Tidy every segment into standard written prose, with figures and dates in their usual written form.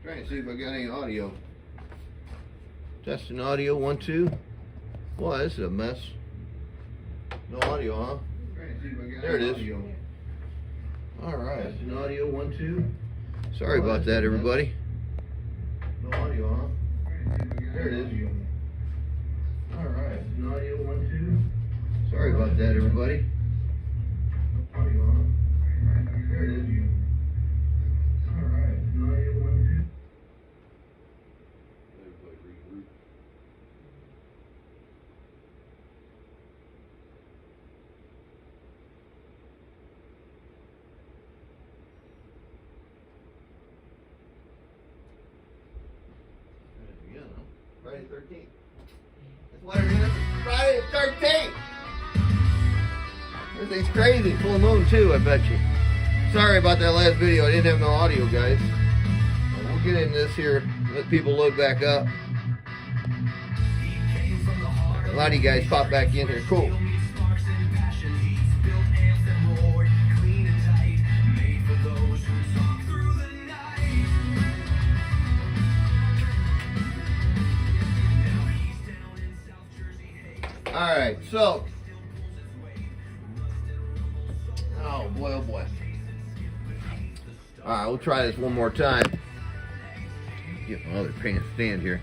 Trying to see if I got any audio. Testing audio, 1, 2. Boy, this is a mess. No audio, huh? There it is. Alright. Testing audio, 1, 2. Sorry about that, everybody. No audio, huh? There it is. Alright. No audio, 1, 2. Sorry about that, everybody. No audio, huh? There it is. Alright. No audio, 1, 2. Friday the 13th. That's what it is. Friday the 13th. Everything's crazy. Full moon too, I bet you. Sorry about that last video. I didn't have no audio, guys. We'll get into this here. Let people load back up. A lot of you guys pop back in here. Cool. Alright, so, oh boy, oh boy. Alright, we'll try this one more time. Get my other pan stand here.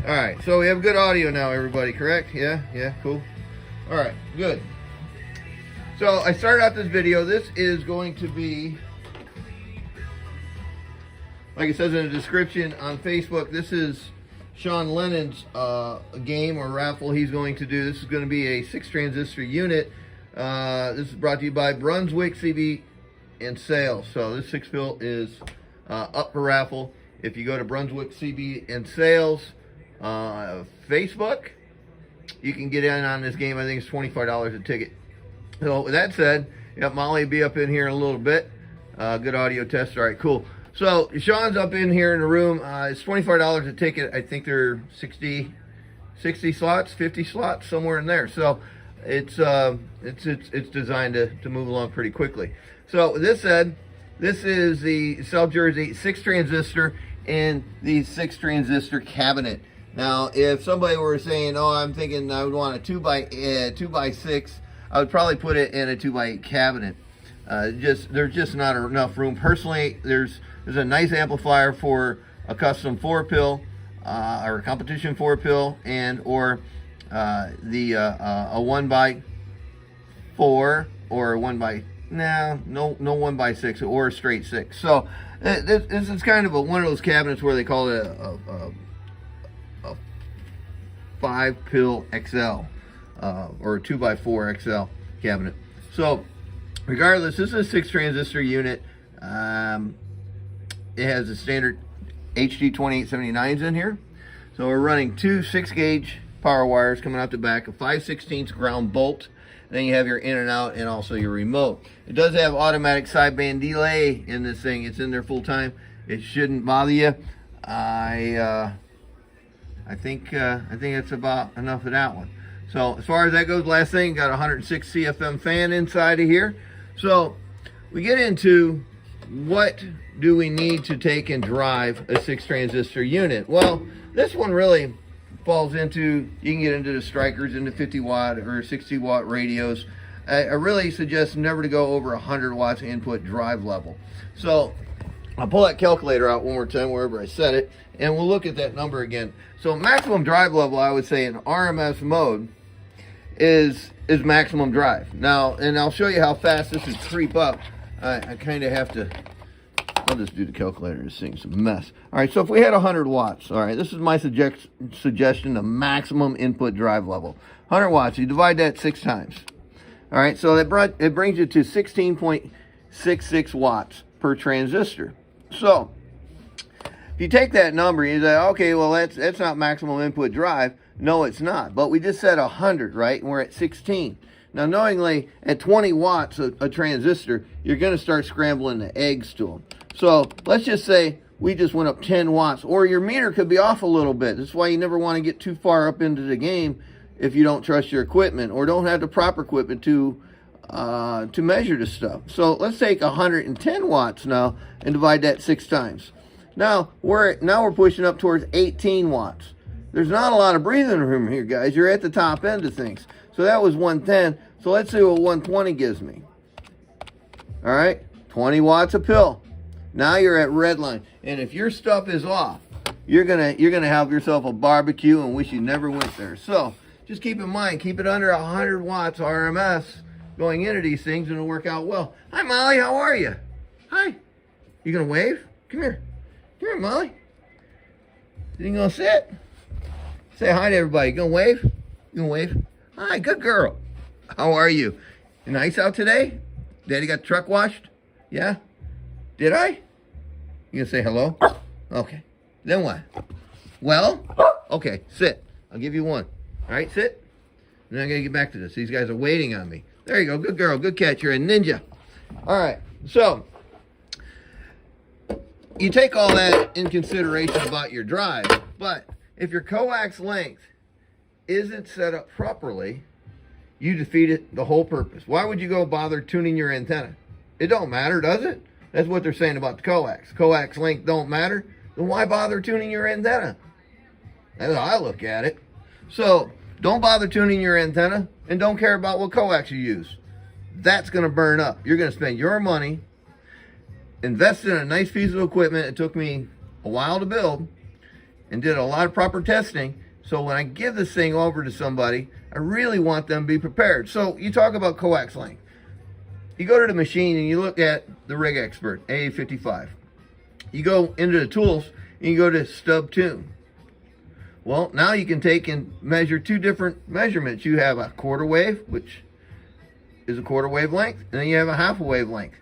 Alright, so we have good audio now, everybody, correct? Yeah, cool. Alright, good. So, I started out this video. This is going to be, like it says in the description on Facebook, this is Sean Lennon's game or raffle he's going to do. This is going to be a 6 transistor unit. This is brought to you by Brunswick CB and Sales. So this 6 fill is up for raffle. If you go to Brunswick CB and Sales Facebook, you can get in on this game. I think it's $25 a ticket. So with that said, yeah, Molly will be up in here in a little bit. Good audio test. All right, cool. So Sean's up in here in the room. It's $25 a ticket. I think there are 60 slots, 50 slots, somewhere in there. So it's designed to move along pretty quickly. So with this said, this is the South Jersey 6 transistor and the 6 transistor cabinet. Now, if somebody were saying, "Oh, I'm thinking I would want a 2 by 6," I would probably put it in a 2 by 8 cabinet. There's just not enough room. Personally, there's a nice amplifier for a custom 4-pill or a competition 4-pill, and or a 1 by 4 or a 1 by no 1 by 6 or a straight 6. So this is kind of one of those cabinets where they call it a 5-pill XL or a 2 by 4 XL cabinet. So regardless, this is a 6 transistor unit. It has a standard HG-2879's in here. So we're running 2 6-gauge power wires coming out the back, a 5/16 ground bolt. Then you have your in and out and also your remote. It does have automatic sideband delay in this thing. It's in there full time. It shouldn't bother you. I think that's about enough of that one. So as far as that goes, last thing, got a 106 CFM fan inside of here. So we get into what do we need to take and drive a 6 transistor unit. Well, this one really falls into, you can get into the strikers, into 50 watt or 60 watt radios. I really suggest never to go over 100 watts input drive level. So I'll pull that calculator out one more time wherever I set it, and we'll look at that number again. So maximum drive level, I would say in RMS mode is maximum drive. Now, and I'll show you how fast this would creep up. I kind of have to, I'll just do the calculator. This thing's a mess. All right, so if we had 100 watts, all right, this is my suggestion, the maximum input drive level. 100 watts, you divide that 6 times. All right, so it brings you to 16.66 watts per transistor. So if you take that number, you say, okay, well, that's not maximum input drive. No, it's not. But we just said 100, right? And we're at 16. Now, knowingly, at 20 watts a transistor, you're going to start scrambling the eggs to them. So let's just say we just went up 10 watts, or your meter could be off a little bit. That's why you never want to get too far up into the game if you don't trust your equipment or don't have the proper equipment to measure the stuff. So let's take 110 watts now and divide that 6 times. Now we're pushing up towards 18 watts. There's not a lot of breathing room here, guys. You're at the top end of things. So that was 110. So let's see what 120 gives me. All right, 20 watts a pill. Now you're at red line. And if your stuff is off, you're gonna have yourself a barbecue and wish you never went there. So just keep in mind, keep it under 100 watts RMS going into these things, and it'll work out well. Hi, Molly, how are you? Hi. You gonna wave? Come here. Come here, Molly. You gonna sit? Say hi to everybody. You gonna wave? You gonna wave? Hi, good girl. How are you? Nice out today? Daddy got the truck washed? Yeah? Did I? You gonna say hello? Okay. Then what? Well, okay, sit. I'll give you one. All right, sit. And then I'm gonna get back to this. These guys are waiting on me. There you go. Good girl. Good catch. You're a ninja. All right. So you take all that in consideration about your drive, but if your coax length isn't set up properly, you defeated the whole purpose. Why would you go bother tuning your antenna? It don't matter, does it? That's what they're saying about the coax. Coax length don't matter. Then why bother tuning your antenna? That's how I look at it. So don't bother tuning your antenna, and don't care about what coax you use. That's going to burn up. You're going to spend your money, invest in a nice piece of equipment. It took me a while to build and did a lot of proper testing. So when I give this thing over to somebody, I really want them to be prepared. So you talk about coax length. You go to the machine and you look at the Rig Expert A55. You go into the tools and you go to stub tune. Well, now you can take and measure two different measurements. You have a quarter wave, which is a quarter wavelength, and then you have a half a wavelength.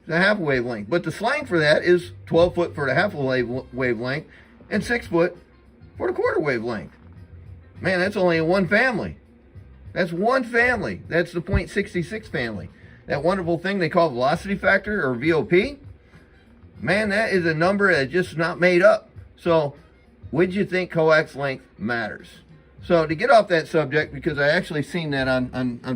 It's a half a wavelength. But the slang for that is 12 foot for the half a wavelength and 6 foot for the quarter wavelength. Man, that's only in one family. That's one family. That's the .66 family. That wonderful thing they call velocity factor, or VOP. Man, that is a number that's just not made up. So would you think coax length matters? So to get off that subject, because I actually seen that on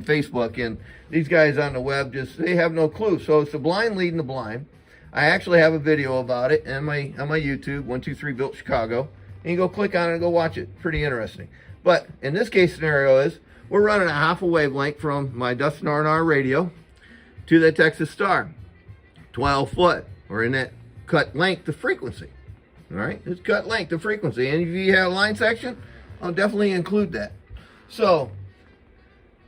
Facebook, and these guys on the web they have no clue. So it's the blind leading the blind. I actually have a video about it on my YouTube, 123 Built Chicago, and you go click on it and go watch it. Pretty interesting. But in this case scenario is we're running a half a wavelength from my Dustin R&R radio to the Texas Star, 12 foot, or in that cut length of frequency. All right, it's cut length of frequency. And if you have a line section, I'll definitely include that. So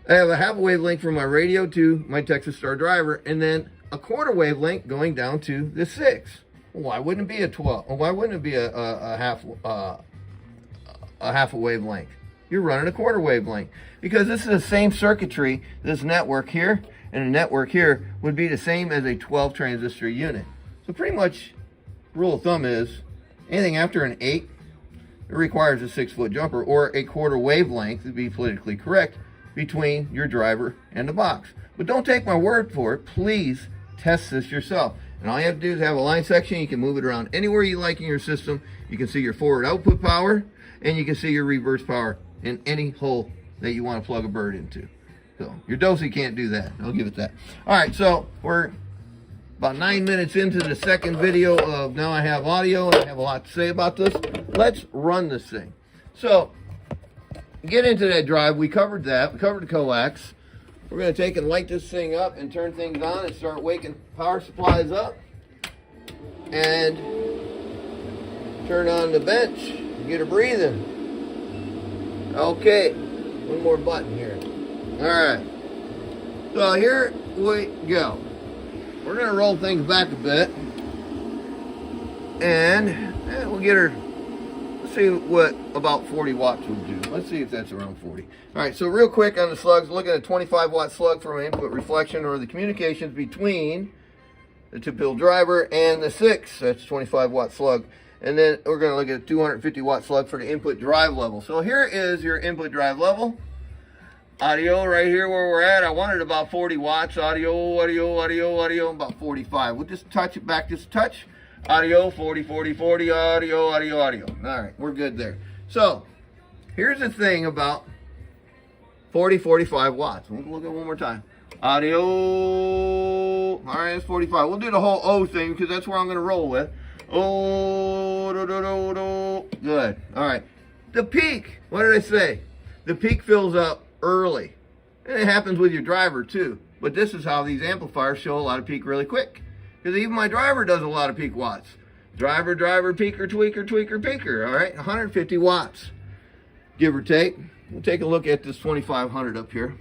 I have a half a wavelength from my radio to my Texas Star driver, and then a quarter wavelength going down to the 6. Well, why wouldn't it be a 12? Well, why wouldn't it be a half a wavelength? You're running a quarter wavelength, because this is the same circuitry. This network here and the network here would be the same as a 12 transistor unit. So pretty much rule of thumb is anything after an 8, it requires a 6 foot jumper, or a quarter wavelength, to be politically correct, between your driver and the box. But don't take my word for it. Please test this yourself. And all you have to do is have a line section. You can move it around anywhere you like in your system. You can see your forward output power, and you can see your reverse power in any hole that you want to plug a bird into. So your Dosey can't do that. I'll give it that. All right, so we're about 9 minutes into the second video of Now I Have Audio, and I have a lot to say about this. Let's run this thing. So get into that drive. We covered that. We covered the coax. We're going to take and light this thing up and turn things on and start waking power supplies up. And turn on the bench and get her breathing. Okay, one more button here. All right. So here we go. We're going to roll things back a bit. And we'll get her, let's see what about 40 watts would do. Let's see if that's around 40. All right, so real quick on the slugs, look at a 25 watt slug for an input reflection, or the communications between the 2-pill driver and the 6. That's 25 watt slug. And then we're going to look at a 250 watt slug for the input drive level. So here is your input drive level. Audio right here where we're at. I wanted about 40 watts. Audio, about 45. We'll just touch it back just a touch. Audio, 40, 40, 40, audio. All right, we're good there. So here's the thing about 40, 45 watts. We'll look at it one more time. Audio, all right, it's 45. We'll do the whole O thing because that's where I'm going to roll with. Oh, do, do, do, do. Good. All right. The peak, what did I say? The peak fills up early. And it happens with your driver too. But this is how these amplifiers show a lot of peak really quick. Because even my driver does a lot of peak watts. Driver, peaker, tweaker, tweaker, peaker. All right, 150 watts, give or take. We'll take a look at this 2500 up here.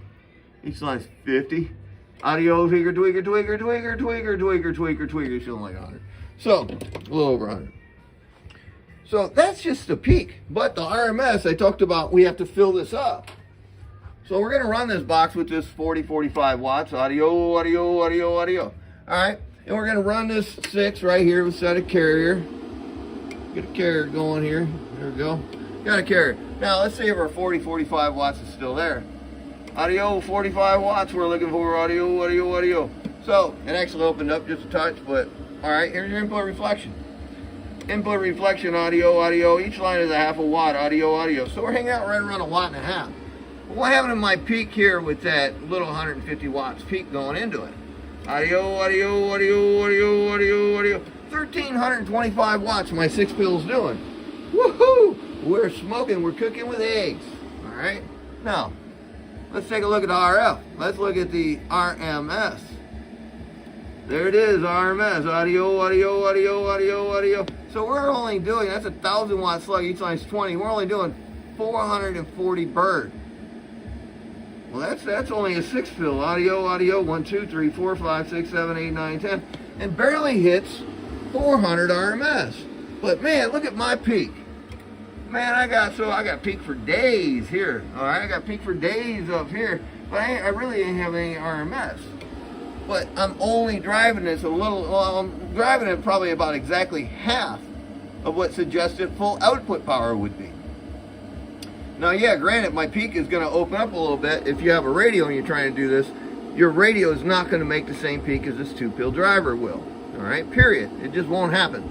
Each line's 50. Audio, tweaker, tweaker, tweaker, tweaker, tweaker, tweaker, tweaker, tweaker, showing like 100. So, a little over 100. So that's just the peak. But the RMS, I talked about, we have to fill this up. So we're going to run this box with this 45 watts, audio, audio, audio, audio. All right. And we're going to run this 6 right here with a set of carrier. Get a carrier going here. There we go. Got a carrier. Now, let's see if our 45 watts is still there. Audio, 45 watts. We're looking for audio, audio, audio. So, it actually opened up just a touch, but all right, here's your input reflection. Input reflection, audio, audio. Each line is a half a watt, audio, audio. So we're hanging out right around 1.5 watts. What happened to my peak here with that little 150 watts peak going into it? Audio, audio, audio, audio, audio, audio. 1,325 watts my 6-pill's doing. Woohoo! We're smoking, we're cooking with eggs. All right? Now, let's take a look at the RF. Let's look at the RMS. There it is, RMS. Audio, audio, audio, audio, audio. So we're only doing, that's a 1,000 watt slug, each line's 20. We're only doing 440 bird. Well, that's only a 6-pill. Audio, audio, 1, 2, 3, 4, 5, 6, 7, 8, 9, 10. And barely hits 400 RMS. But man, look at my peak. Man, I got peak for days here. All right, I got peak for days up here. But I really ain't have any RMS. But I'm only driving this a little, well, I'm driving it probably about exactly half of what suggested full output power would be. Now, yeah, granted, my peak is going to open up a little bit. If you have a radio and you're trying to do this, your radio is not going to make the same peak as this 2-pill driver will. All right, period. It just won't happen.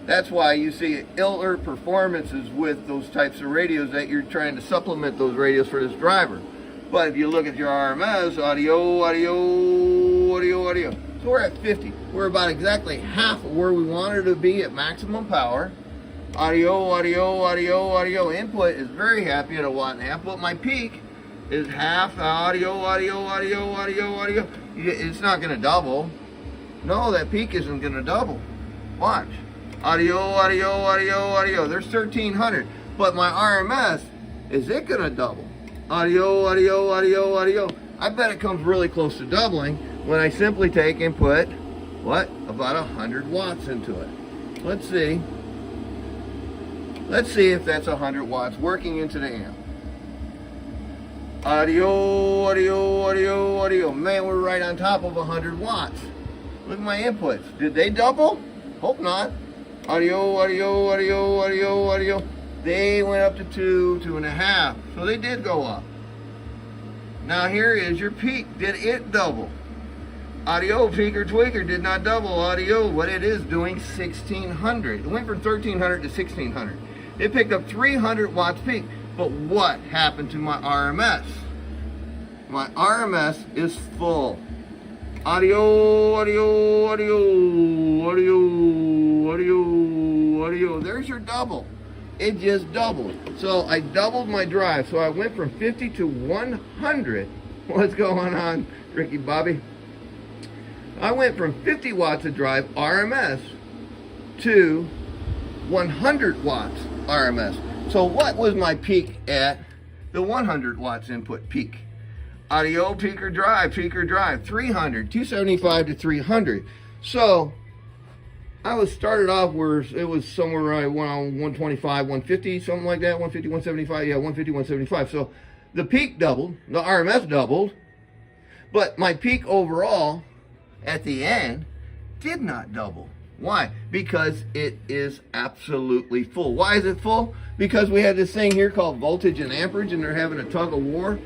That's why you see iller performances with those types of radios that you're trying to supplement those radios for this driver. But if you look at your RMS, audio, audio, audio, audio. So we're at 50. We're about exactly half of where we wanted to be at maximum power. Audio, audio, audio, audio. Input is very happy at 1.5 watts, but my peak is half audio, audio, audio, audio, audio. It's not going to double. No, that peak isn't going to double. Watch. Audio, audio, audio, audio. There's 1,300, but my RMS, is it going to double? Audio, audio, audio, audio. I bet it comes really close to doubling when I simply take and put, what, about 100 watts into it. Let's see. Let's see if that's 100 watts working into the amp. Audio, audio, audio, audio. Man, we're right on top of 100 watts. Look at my inputs. Did they double? Hope not. Audio, audio, audio, audio, audio. They went up to 2, 2.5. So they did go up. Now here is your peak. Did it double? Audio, peaker, tweaker did not double. Audio, what it is doing, 1,600. It went from 1,300 to 1,600. It picked up 300 watts peak. But what happened to my RMS? My RMS is full. Audio, audio, audio, audio, audio, audio. There's your double. It just doubled. So I doubled my drive. So I went from 50 to 100. What's going on, Ricky Bobby? I went from 50 watts of drive RMS to 100 watts RMS. So what was my peak at the 100 watts input peak? Audio, peaker drive, 300, 275 to 300. So I was started off where it was somewhere around 125, 150, something like that, 150, 175, yeah, 150, 175. So the peak doubled, the RMS doubled, but my peak overall at the end did not double. Why? Because it is absolutely full. Why is it full? Because we have this thing here called voltage and amperage, and they're having a tug of war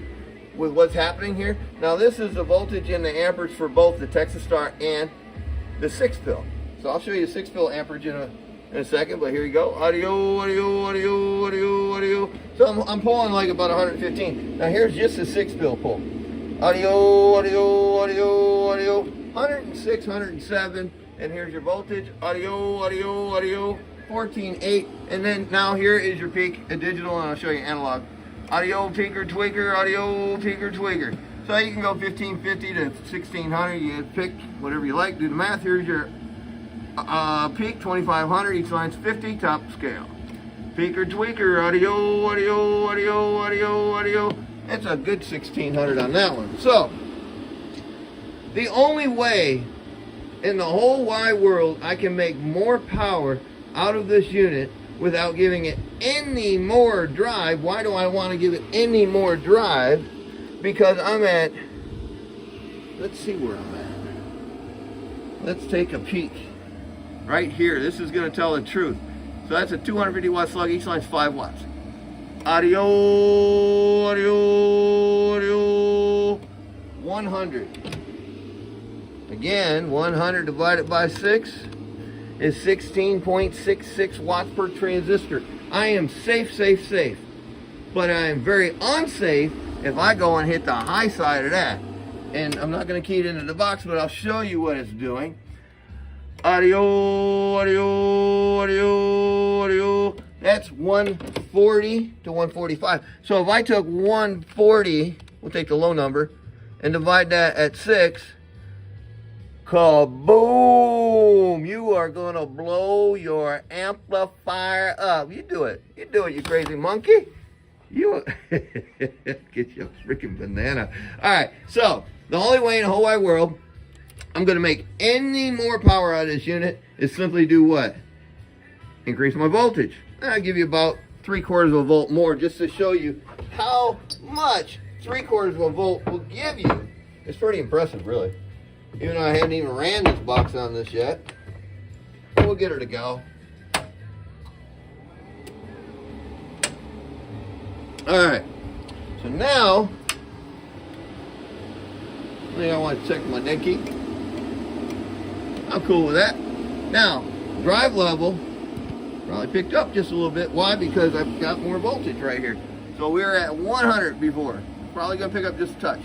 with what's happening here. Now this is the voltage and the amperage for both the Texas Star and the 6-pill. So I'll show you the 6-pill amperage in a second, but here you go. Audio, audio, audio, audio, audio. So I'm pulling like about 115. Now here's just the 6-pill pull. Audio, audio, audio, audio. 106, 107, And here's your voltage, audio, audio, audio, 14.8. And then now here is your peak, a digital, and I'll show you analog. Audio, peaker, tweaker, audio, peaker, tweaker. So you can go 1550 to 1600. You pick whatever you like, do the math. Here's your peak, 2500. Each line's 50, top scale. Peaker, tweaker, audio, audio, audio, audio, audio. It's a good 1600 on that one. So, the only way in the whole wide world I can make more power out of this unit without giving it any more drive. Why do I want to give it any more drive? Because I'm at, let's see where I'm at. Let's take a peek. Right here, this is going to tell the truth. So that's a 250 watt slug, each line's 5 watts. Audio, audio, audio, 100. Again, 100 divided by 6 is 16.66 watts per transistor. I am safe, safe, safe. But I am very unsafe if I go and hit the high side of that. And I'm not going to key it into the box, but I'll show you what it's doing. Audio, audio, audio, audio. That's 140 to 145. So if I took 140, we'll take the low number, and divide that at 6, kaboom! You are going to blow your amplifier up. You do it. You do it, you crazy monkey. You get your freaking banana. All right, so the only way in the whole wide world I'm going to make any more power out of this unit is simply do what? Increase my voltage. I'll give you about 3/4 of a volt more just to show you how much 3/4 of a volt will give you. It's pretty impressive, really. Even though I hadn't even ran this box on this yet. But we'll get her to go. Alright. So now, I think I want to check my dead key. I'm cool with that. Now, drive level probably picked up just a little bit. Why? Because I've got more voltage right here. So we were at 100 before. Probably going to pick up just a touch.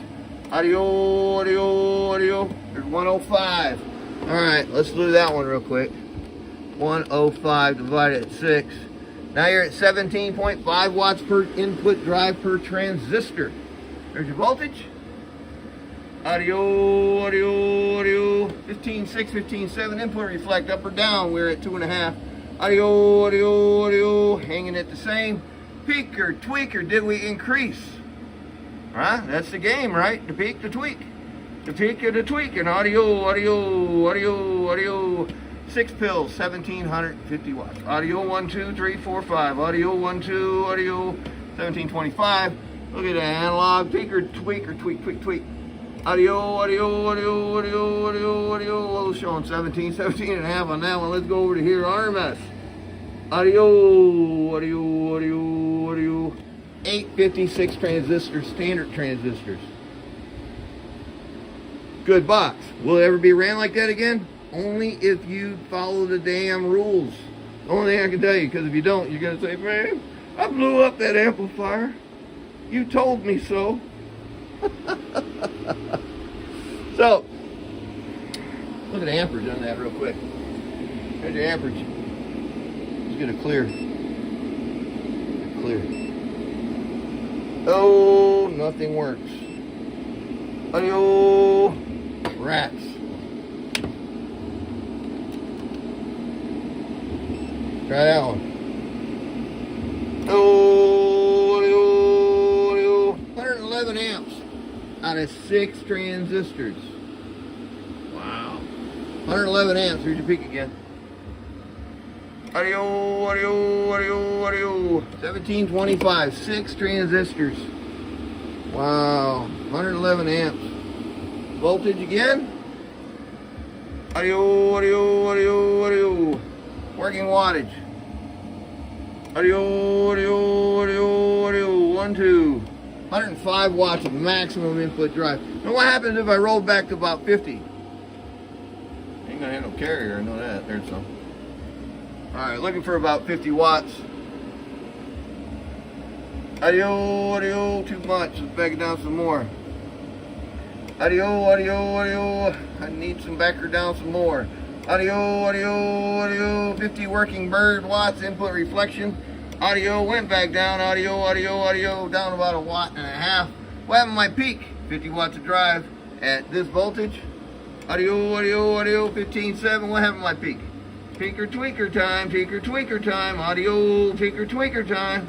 Audio, audio, audio. There's 105. Alright, let's do that one real quick. 105 divided at 6. Now you're at 17.5 watts per input drive per transistor. There's your voltage. Audio, audio, audio. 15.6, 15.7. Input reflect up or down. We're at 2.5. Audio, audio, audio. Hanging at the same. Peaker, tweaker. Did we increase? Huh? That's the game, right? The peak, the tweak. The peak or the tweak. And audio, audio, audio, audio. 6 pills, 1750 watts. Audio 1, 2, 3, 4, 5. Audio 1, 2, audio 1725. Look at the analog. Peaker, tweaker, tweak, tweak, tweak. Audio, audio, audio, audio, audio, audio. Well, showing 17 and a half on that one. Let's go over to here. RMS. Audio, audio, audio, audio. 856 transistors, standard transistors. Good box. Will it ever be ran like that again? Only if you follow the damn rules. The only thing I can tell you, because if you don't, you're going to say, man, I blew up that amplifier. You told me so. So, look at the amperage on that real quick. There's your amperage. Let's get a clear. Clear. Oh, nothing works. Audio rats. Try that one. Oh, audio, audio. 111 amps out of 6 transistors. Wow. 111 amps. Here's your peak again. Audio, audio, audio, audio. 1725. 6 transistors. Wow. 111 amps. Voltage again. Audio, audio, audio, audio. Working wattage. Audio, audio, audio, audio. 1, 2. 105 watts of maximum input drive. Now what happens if I roll back to about 50? Ain't gonna have no carrier, I know that. There's some. Alright, looking for about 50 watts. Audio, audio, too much. Let's back it down some more. Audio, audio, audio. I need some back her down some more. Audio, audio, audio. 50 working bird watts input reflection. Audio went back down. Audio, audio, audio. Down about 1.5 watts. What happened to my peak? 50 watts of drive at this voltage. Audio, audio, audio. 15.7. What happened to my peak? Peaker tweaker time. Peaker tweaker time. Audio, peaker tweaker time.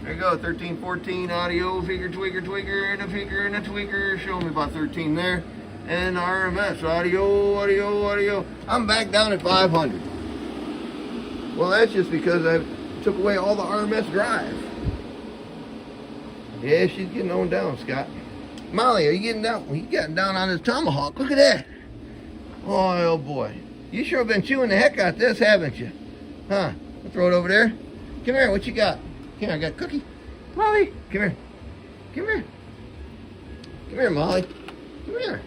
There you go. 13.14. Audio, peaker tweaker tweaker, and a peaker and a tweaker. Show me about 13 there. And RMS, audio, audio, audio. I'm back down at 500. Well, that's just because I took away all the RMS drive. Yeah, she's getting on down, Scott. Molly, are you getting down? Well, you got down on this tomahawk. Look at that. Oh boy. You sure have been chewing the heck out of this, haven't you? Huh? I'll throw it over there. Come here, what you got? Here, I got a cookie. Molly, come here. Come here. Come here, Molly. Come here.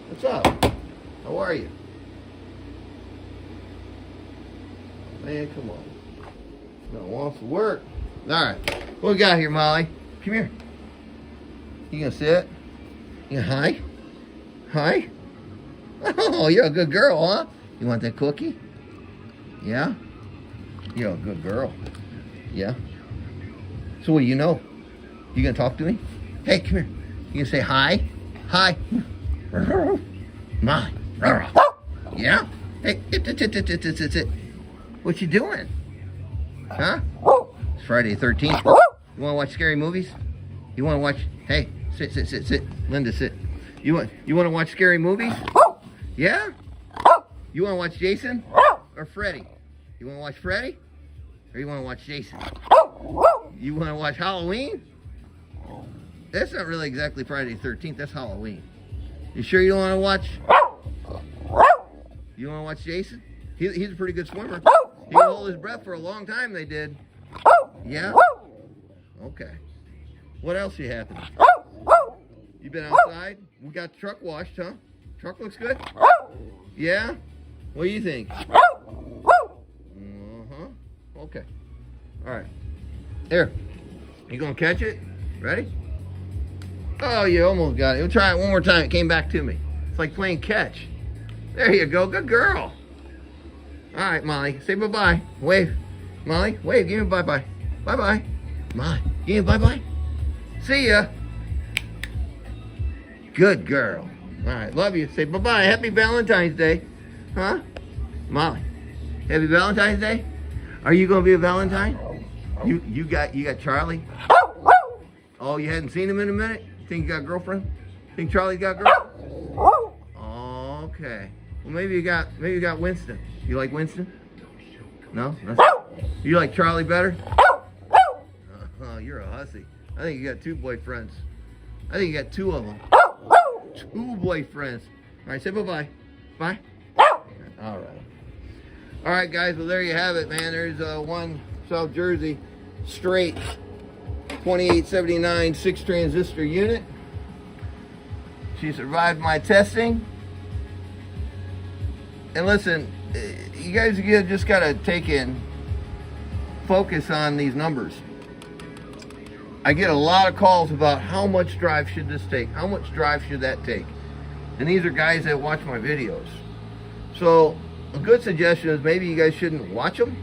What's up? How are you? Man, come on. No one wants to work. Alright. What we got here, Molly? Come here. You gonna sit? You gonna hi? Hi? Oh, you're a good girl, huh? You want that cookie? Yeah? You're a good girl. Yeah? So what do you know? You gonna talk to me? Hey, come here. You gonna say hi? Hi? Molly. Yeah? Hey, what you doing? Huh? It's Friday the 13th. You want to watch scary movies? You want to watch? Hey, sit. Linda, sit. You want to watch scary movies? Yeah? You want to watch Jason or Freddy? You want to watch Freddy or you want to watch Jason? You want to watch Halloween? That's not really exactly Friday the 13th. That's Halloween. You sure you don't want to watch? You want to watch Jason? He's a pretty good swimmer. He can hold his breath for a long time, they did. Yeah? Okay. What else you happening? You been outside? We got the truck washed, huh? Truck looks good? Yeah? What do you think? Uh-huh. Okay. Alright. Here. You gonna catch it? Ready? Oh, you almost got it. We'll try it one more time. It came back to me. It's like playing catch. There you go. Good girl. All right, Molly. Say bye-bye. Wave. Molly, wave. Give me a bye-bye. Bye-bye. Molly, give me a bye-bye. See ya. Good girl. All right. Love you. Say bye-bye. Happy Valentine's Day. Huh? Molly, happy Valentine's Day? Are you going to be a Valentine? You got Charlie? Oh, you hadn't seen him in a minute? Think you got a girlfriend? Think Charlie's got a girl? Okay. Well, maybe you got Winston. You like Winston? No? You like Charlie better? Oh, you're a hussy. I think you got two boyfriends. I think you got two of them. Two boyfriends. All right, say bye-bye. Bye. All right. All right, guys. Well, there you have it, man. There's one South Jersey straight 2879 6 transistor unit. She survived my testing. And listen, you guys just gotta focus on these numbers. I get a lot of calls about how much drive should this take? How much drive should that take? And these are guys that watch my videos. So a good suggestion is maybe you guys shouldn't watch them.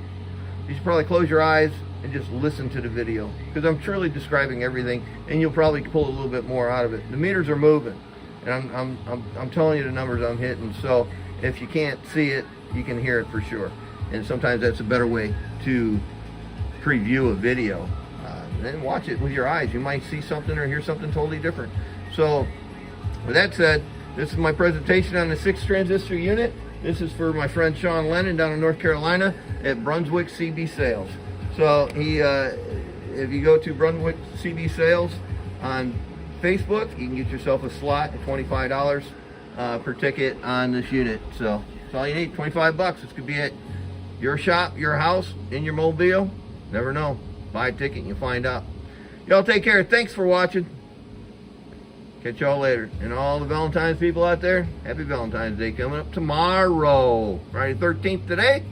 You should probably close your eyes and just listen to the video, because I'm truly describing everything and you'll probably pull a little bit more out of it. The meters are moving and I'm telling you the numbers I'm hitting. So if you can't see it, you can hear it for sure. And sometimes that's a better way to preview a video. Then watch it with your eyes. You might see something or hear something totally different. So with that said, this is my presentation on the 6 transistor unit. This is for my friend Sean Lennon down in North Carolina at Brunswick CB Sales. So if you go to Brunswick CB Sales on Facebook, you can get yourself a slot at $25 per ticket on this unit. So that's all you need, 25 bucks. This could be at your shop, your house, in your mobile. Never know. Buy a ticket and you'll find out. Y'all take care. Thanks for watching. Catch y'all later. And all the Valentine's people out there, happy Valentine's Day coming up tomorrow. Friday 13th today.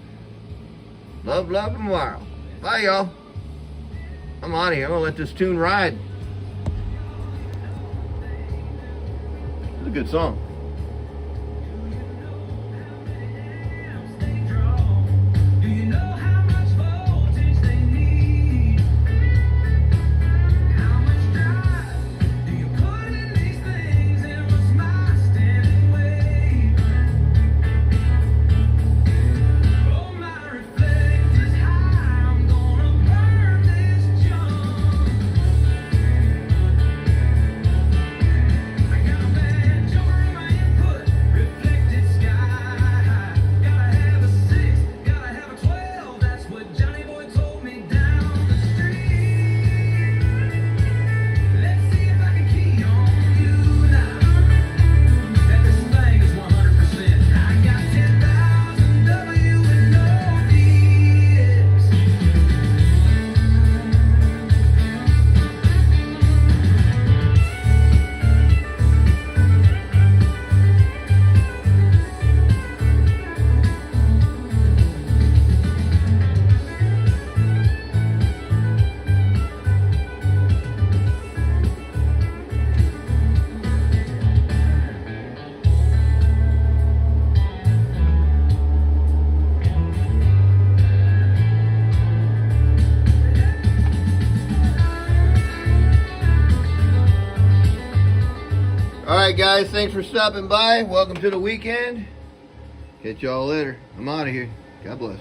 Love tomorrow. Bye, y'all. I'm out of here. I'm going to let this tune ride. It's a good song. guys, thanks for stopping by. Welcome to the weekend. Catch y'all later. I'm out of here. God bless.